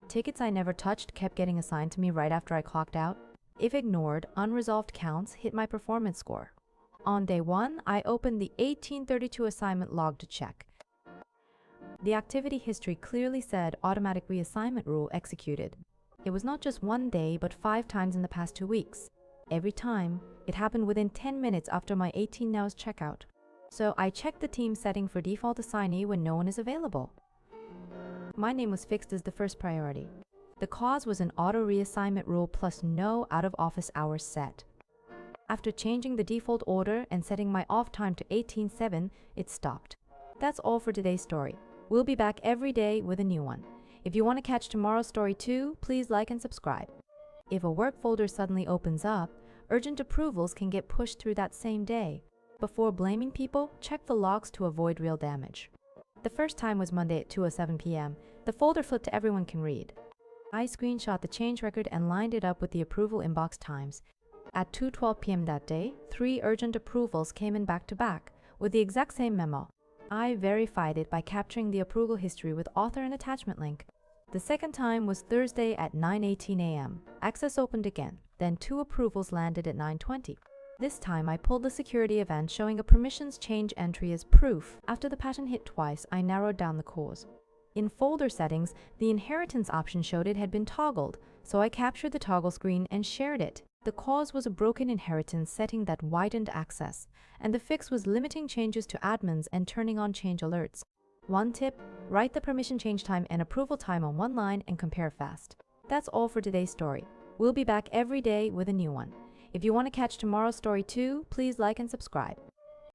Tickets I never touched kept getting assigned to me right after I clocked out. If ignored, unresolved counts hit my performance score. On day 1, I opened the 1832 assignment log to check. The activity history clearly said automatic reassignment rule executed. It was not just one day, but 5 times in the past 2 weeks. Every time, it happened within 10 minutes after my 18 nows checkout. So I checked the team setting for default assignee when no one is available. My name was fixed as the first priority. The cause was an auto reassignment rule plus no out-of-office hours set. After changing the default order and setting my off time to 18:07, it stopped. That's all for today's story. We'll be back every day with a new one. If you want to catch tomorrow's story too, please like and subscribe. If a work folder suddenly opens up, urgent approvals can get pushed through that same day. Before blaming people, check the logs to avoid real damage. The first time was Monday at 2:07 p.m. The folder flipped to everyone can read. I screenshot the change record and lined it up with the approval inbox times. At 2:12 p.m. that day, 3 urgent approvals came in back to back with the exact same memo. I verified it by capturing the approval history with author and attachment link. The second time was Thursday at 9:18 a.m. Access opened again, then 2 approvals landed at 9:20. This time I pulled the security event showing a permissions change entry as proof. After the pattern hit twice, I narrowed down the cause. In folder settings, the inheritance option showed it had been toggled, so I captured the toggle screen and shared it. The cause was a broken inheritance setting that widened access, and the fix was limiting changes to admins and turning on change alerts. One tip, write the permission change time and approval time on one line and compare fast. That's all for today's story. We'll be back every day with a new one. If you want to catch tomorrow's story too, please like and subscribe.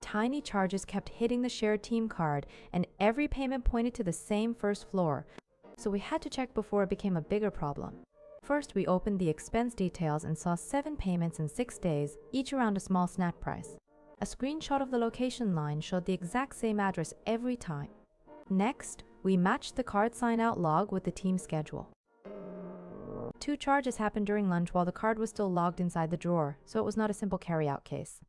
Tiny charges kept hitting the shared team card, and every payment pointed to the same first floor, so we had to check before it became a bigger problem. First, we opened the expense details and saw 7 payments in 6 days, each around a small snack price. A screenshot of the location line showed the exact same address every time. Next, we matched the card sign-out log with the team schedule. 2 charges happened during lunch while the card was still logged inside the drawer, so it was not a simple carry-out case.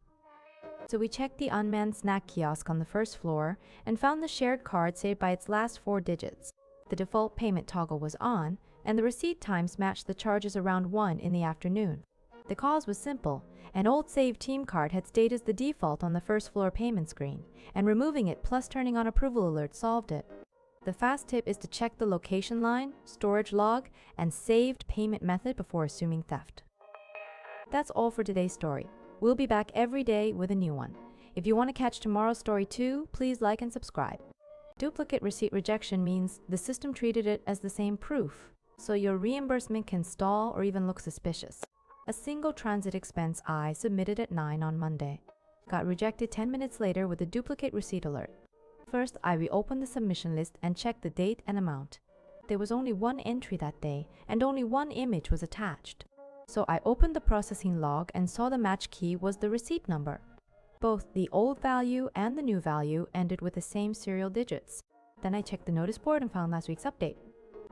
So we checked the unmanned snack kiosk on the first floor and found the shared card saved by its last 4 digits. The default payment toggle was on, and the receipt times matched the charges around 1 in the afternoon. The cause was simple. An old saved team card had stayed as the default on the first floor payment screen, and removing it plus turning on approval alerts solved it. The fast tip is to check the location line, storage log, and saved payment method before assuming theft. That's all for today's story. We'll be back every day with a new one. If you want to catch tomorrow's story too, please like and subscribe. Duplicate receipt rejection means the system treated it as the same proof, so your reimbursement can stall or even look suspicious. A single transit expense I submitted at 9 on Monday got rejected 10 minutes later with a duplicate receipt alert. First, I reopened the submission list and checked the date and amount. There was only 1 entry that day, and only 1 image was attached. So I opened the processing log and saw the match key was the receipt number. Both the old value and the new value ended with the same serial digits. Then I checked the notice board and found last week's update.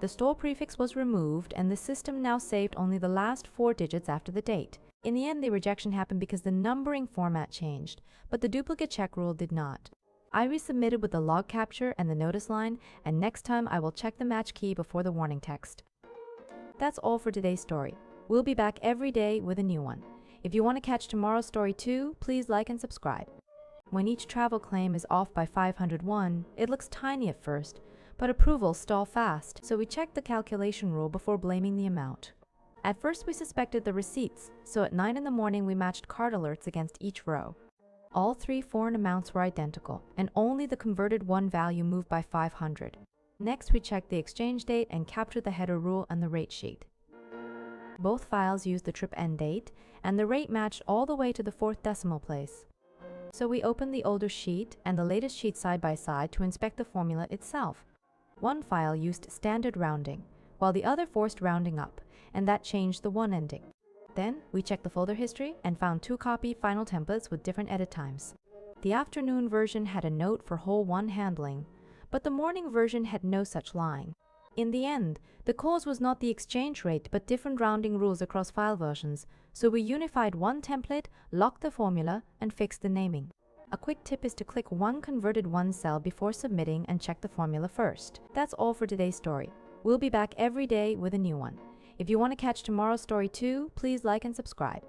The store prefix was removed, and the system now saved only the last 4 digits after the date. In the end, the rejection happened because the numbering format changed, but the duplicate check rule did not. I resubmitted with the log capture and the notice line, and next time I will check the match key before the warning text. That's all for today's story. We'll be back every day with a new one. If you want to catch tomorrow's story too, please like and subscribe. When each travel claim is off by 501, it looks tiny at first, but approvals stall fast, so we checked the calculation rule before blaming the amount. At first we suspected the receipts, so at 9 in the morning we matched card alerts against each row. All 3 foreign amounts were identical, and only the converted 1 value moved by 500. Next we checked the exchange date and captured the header rule and the rate sheet. Both files used the trip end date, and the rate matched all the way to the 4th decimal place. So we opened the older sheet and the latest sheet side by side to inspect the formula itself. One file used standard rounding, while the other forced rounding up, and that changed the 1 ending. Then we checked the folder history and found 2 copy final templates with different edit times. The afternoon version had a note for whole 1 handling, but the morning version had no such line. In the end, the cause was not the exchange rate but different rounding rules across file versions, so we unified 1 template, locked the formula, and fixed the naming. A quick tip is to click 1 converted 1 cell before submitting and check the formula first. That's all for today's story. We'll be back every day with a new one. If you want to catch tomorrow's story too, please like and subscribe.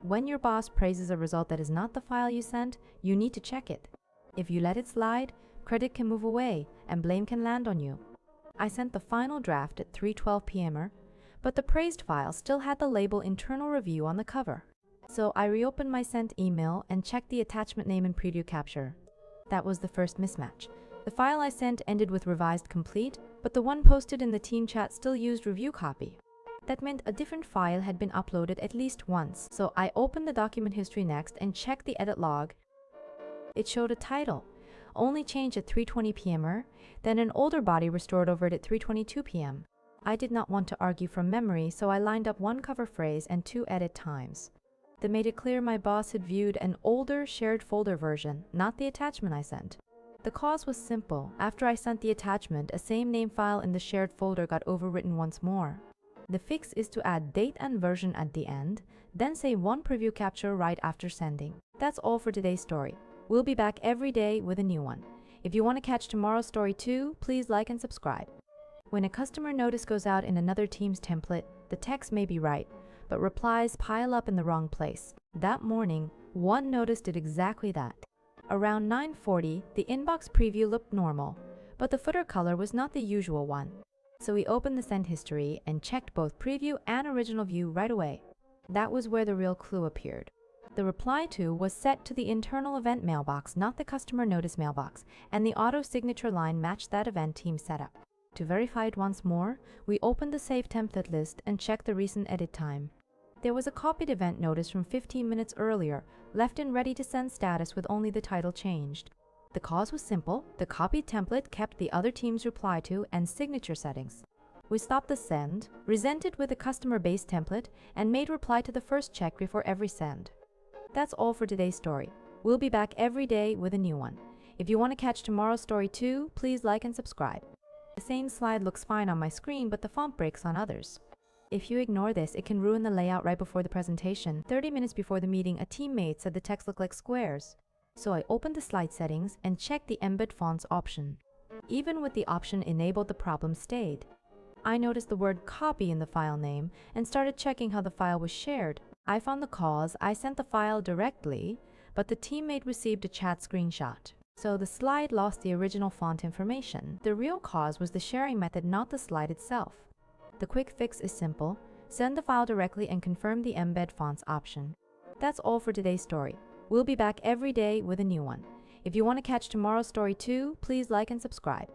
When your boss praises a result that is not the file you sent, you need to check it. If you let it slide, credit can move away and blame can land on you. I sent the final draft at 3:12 p.m., but the praised file still had the label internal review on the cover. So I reopened my sent email and checked the attachment name and preview capture. That was the first mismatch. The file I sent ended with revised complete, but the one posted in the team chat still used review copy. That meant a different file had been uploaded at least once, so I opened the document history next and checked the edit log. It showed a title, only changed at 3:20 p.m., then an older body restored over it at 3:22 p.m. I did not want to argue from memory, so I lined up one cover phrase and two edit times. That made it clear my boss had viewed an older shared folder version, not the attachment I sent. The cause was simple. After I sent the attachment, a same name file in the shared folder got overwritten once more. The fix is to add date and version at the end, then say one preview capture right after sending. That's all for today's story. We'll be back every day with a new one. If you want to catch tomorrow's story too, please like and subscribe. When a customer notice goes out in another team's template, the text may be right, but replies pile up in the wrong place. That morning, one notice did exactly that. Around 9:40, the inbox preview looked normal, but the footer color was not the usual one. So we opened the send history and checked both preview and original view right away. That was where the real clue appeared. The reply to was set to the internal event mailbox, not the customer notice mailbox, and the auto signature line matched that event team setup. To verify it once more, we opened the saved template list and checked the recent edit time. There was a copied event notice from 15 minutes earlier, left in ready to send status with only the title changed. The cause was simple. The copied template kept the other team's reply to and signature settings. We stopped the send, resent it with a customer-based template, and made reply to the first check before every send. That's all for today's story. We'll be back every day with a new one. If you want to catch tomorrow's story too, please like and subscribe. The same slide looks fine on my screen, but the font breaks on others. If you ignore this, it can ruin the layout right before the presentation. 30 minutes before the meeting, a teammate said the text looked like squares. So I opened the slide settings and checked the embed fonts option. Even with the option enabled, the problem stayed. I noticed the word copy in the file name and started checking how the file was shared. I found the cause. I sent the file directly, but the teammate received a chat screenshot. So the slide lost the original font information. The real cause was the sharing method, not the slide itself. The quick fix is simple. Send the file directly and confirm the embed fonts option. That's all for today's story. We'll be back every day with a new one. If you want to catch tomorrow's story too, please like and subscribe.